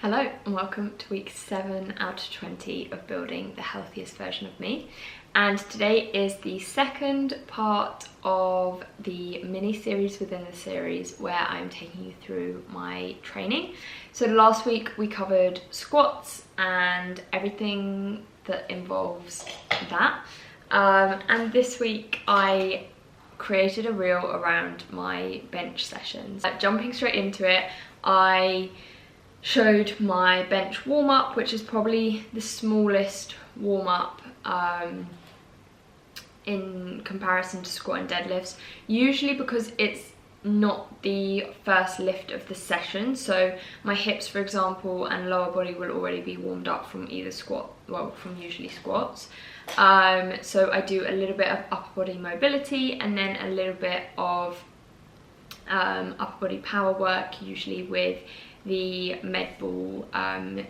Hello and welcome to week 7 out of 20 of building the healthiest version of me. And today is the second part of the mini series within the series where I'm taking you through my training. So last week we covered squats and everything that involves that. And this week I created a reel around my bench sessions. Jumping straight into it, I showed my bench warm-up, which is probably the smallest warm-up in comparison to squat and deadlifts, usually because it's not the first lift of the session. So my hips, for example, and lower body will already be warmed up from either squat, well, from usually squats. So I do a little bit of upper body mobility and then a little bit of upper body power work, usually with the med ball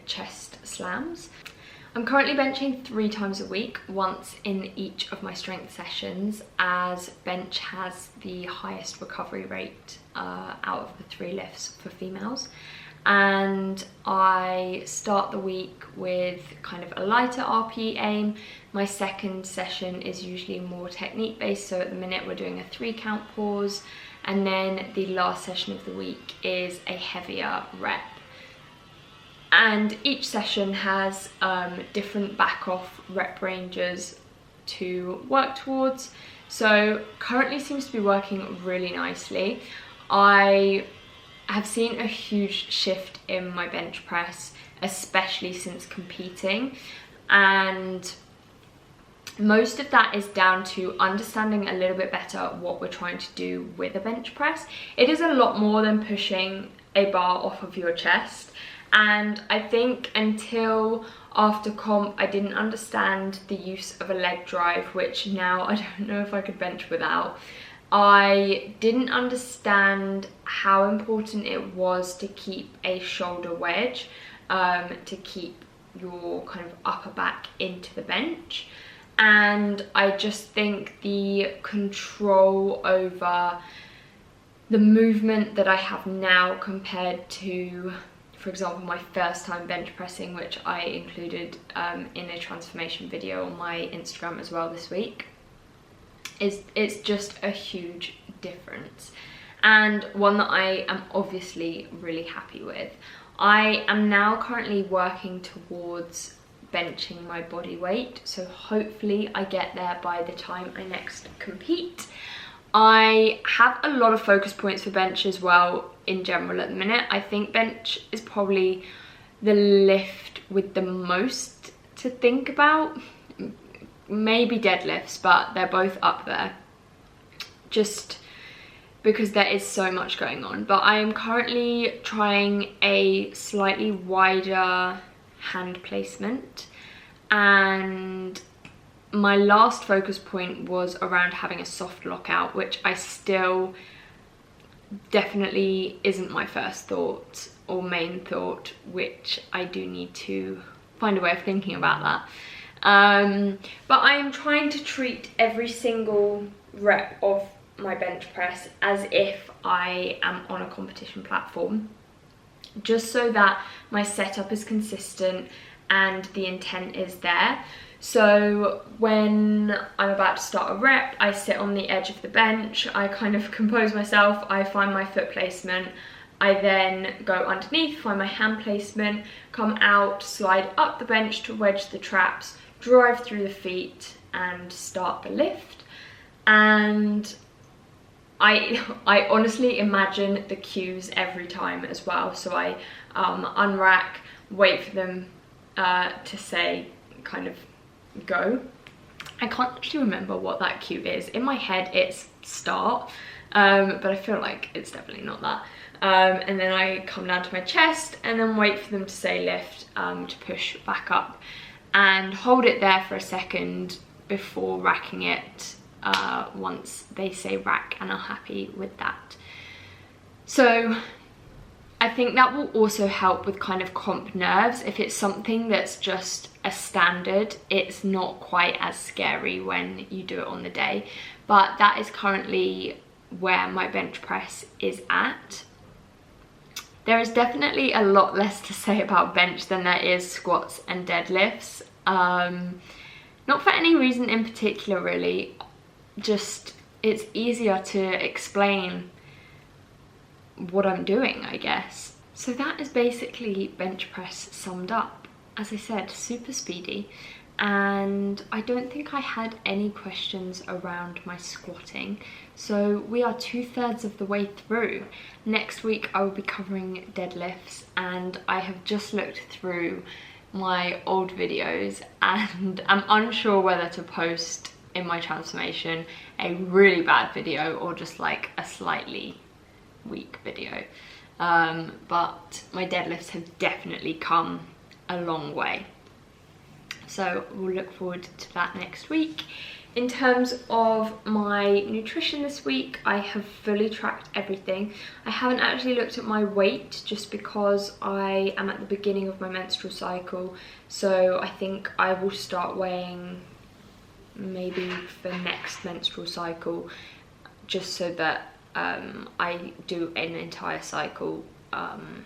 chest slams. I'm currently benching 3 times a week, once in each of my strength sessions, as bench has the highest recovery rate out of the 3 lifts for females. And I start the week with kind of a lighter RPE aim. My second session is usually more technique based, so at the minute we're doing a 3 count pause, and then the last session of the week is a heavier rep. And each session has different back off rep ranges to work towards. So currently seems to be working really nicely. I have seen a huge shift in my bench press, especially since competing, and most of that is down to understanding a little bit better what we're trying to do with a bench press. It is a lot more than pushing a bar off of your chest, and I think until after comp I didn't understand the use of a leg drive, which now I don't know if I could bench without. I didn't understand how important it was to keep a shoulder wedge, to keep your kind of upper back into the bench. And I just think the control over the movement that I have now compared to, for example, my first time bench pressing, which I included in a transformation video on my Instagram as well this week, it's just a huge difference, and one that I am obviously really happy with. I am now currently working towards benching my body weight, so hopefully I get there by the time I next compete. I have a lot of focus points for bench as well in general at the minute. I think bench is probably the lift with the most to think about. Maybe deadlifts, but they're both up there just because there is so much going on. But I am currently trying a slightly wider hand placement, and my last focus point was around having a soft lockout, which I still definitely isn't my first thought or main thought, which I do need to find a way of thinking about that. But I am trying to treat every single rep of my bench press as if I am on a competition platform, just so that my setup is consistent and the intent is there. So when I'm about to start a rep, I sit on the edge of the bench, I kind of compose myself, I find my foot placement, I then go underneath, find my hand placement, come out, slide up the bench to wedge the traps, drive through the feet and start the lift. And I honestly imagine the cues every time as well. So I unrack, wait for them to say kind of go. I can't actually remember what that cue is. In my head it's start, but I feel like it's definitely not that. And then I come down to my chest and then wait for them to say lift, to push back up and hold it there for a second before racking it once they say rack and are happy with that. So I think that will also help with kind of comp nerves. If it's something that's just a standard, it's not quite as scary when you do it on the day. But that is currently where my bench press is at. There is definitely a lot less to say about bench than there is squats and deadlifts. Not for any reason in particular really, just it's easier to explain what I'm doing, I guess. So that is basically bench press summed up. As I said, super speedy, and I don't think I had any questions around my squatting. So we are 2/3 of the way through. Next week I will be covering deadlifts, and I have just looked through my old videos and I'm unsure whether to post in my transformation a really bad video or just like a slightly weak video. But my deadlifts have definitely come a long way. So we'll look forward to that next week. In terms of my nutrition this week, I have fully tracked everything. I haven't actually looked at my weight just because I am at the beginning of my menstrual cycle. So I think I will start weighing maybe for next menstrual cycle, just so that I do an entire cycle and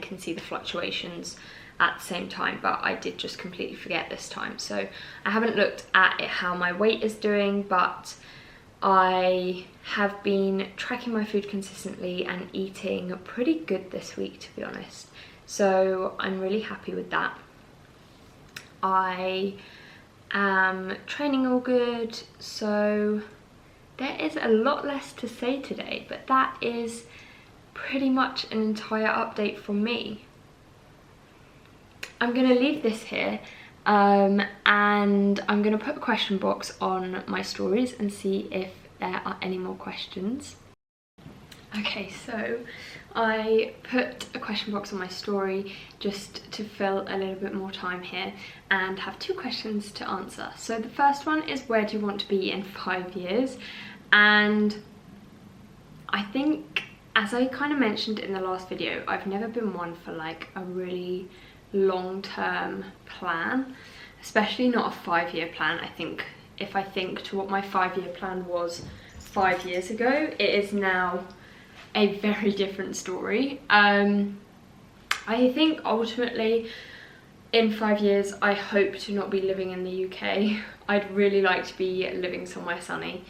can see the fluctuations at the same time, but I did just completely forget this time. So I haven't looked at it, how my weight is doing, but I have been tracking my food consistently and eating pretty good this week, to be honest. So I'm really happy with that. I am training all good, so there is a lot less to say today, but that is pretty much an entire update from me. I'm going to leave this here and I'm going to put a question box on my stories and see if there are any more questions. Okay, so I put a question box on my story just to fill a little bit more time here and have 2 questions to answer. So the first one is, where do you want to be in 5 years? And I think, as I kind of mentioned in the last video, I've never been one for like a really long-term plan, especially not a 5-year plan. I think if I think to what my 5-year plan was 5 years ago, it is now a very different story. I think ultimately in 5 years I hope to not be living in the UK. I'd really like to be living somewhere sunny.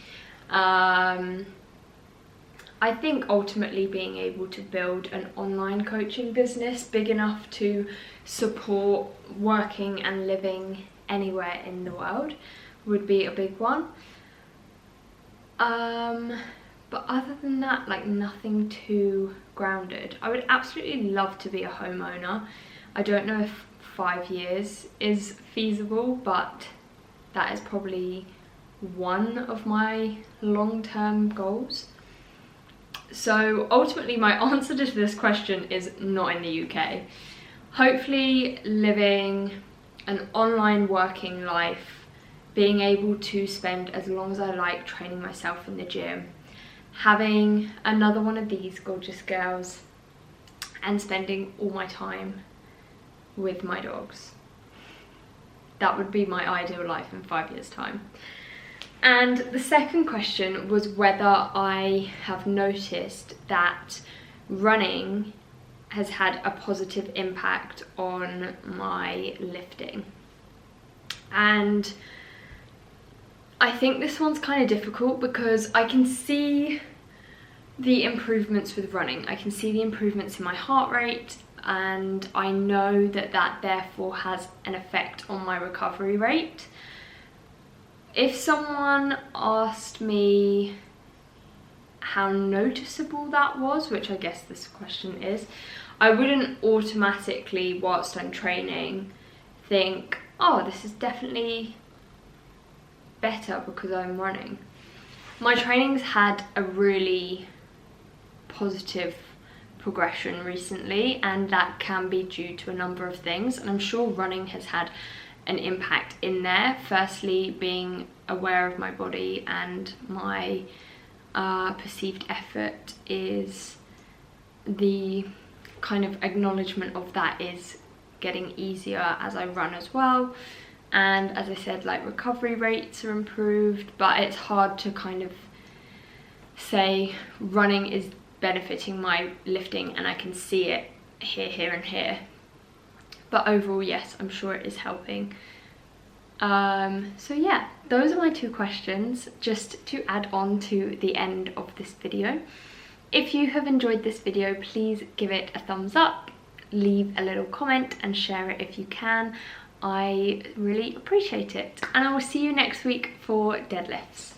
I think ultimately being able to build an online coaching business big enough to support working and living anywhere in the world would be a big one. But other than that, like nothing too grounded. I would absolutely love to be a homeowner. I don't know if 5 years is feasible, but that is probably one of my long-term goals. So ultimately my answer to this question is not in the UK. Hopefully living an online working life, being able to spend as long as I like training myself in the gym, having another one of these gorgeous girls, and spending all my time with my dogs. That would be my ideal life in 5 years' time. And the second question was whether I have noticed that running has had a positive impact on my lifting. And I think this one's kind of difficult because I can see the improvements with running. I can see the improvements in my heart rate, and I know that that therefore has an effect on my recovery rate. If someone asked me how noticeable that was, which I guess this question is, I wouldn't automatically, whilst I'm training, think, oh, this is definitely better because I'm running. My training's had a really positive progression recently, and that can be due to a number of things, and I'm sure running has had an impact in there. Firstly, being aware of my body and my perceived effort is the kind of acknowledgement of that is getting easier as I run as well. And as I said, like recovery rates are improved, but it's hard to kind of say running is benefiting my lifting, and I can see it here, here and here. But overall, yes, I'm sure it is helping. So yeah, those are my 2 questions, just to add on to the end of this video. If you have enjoyed this video, please give it a thumbs up, leave a little comment and share it if you can. I really appreciate it. And I will see you next week for deadlifts.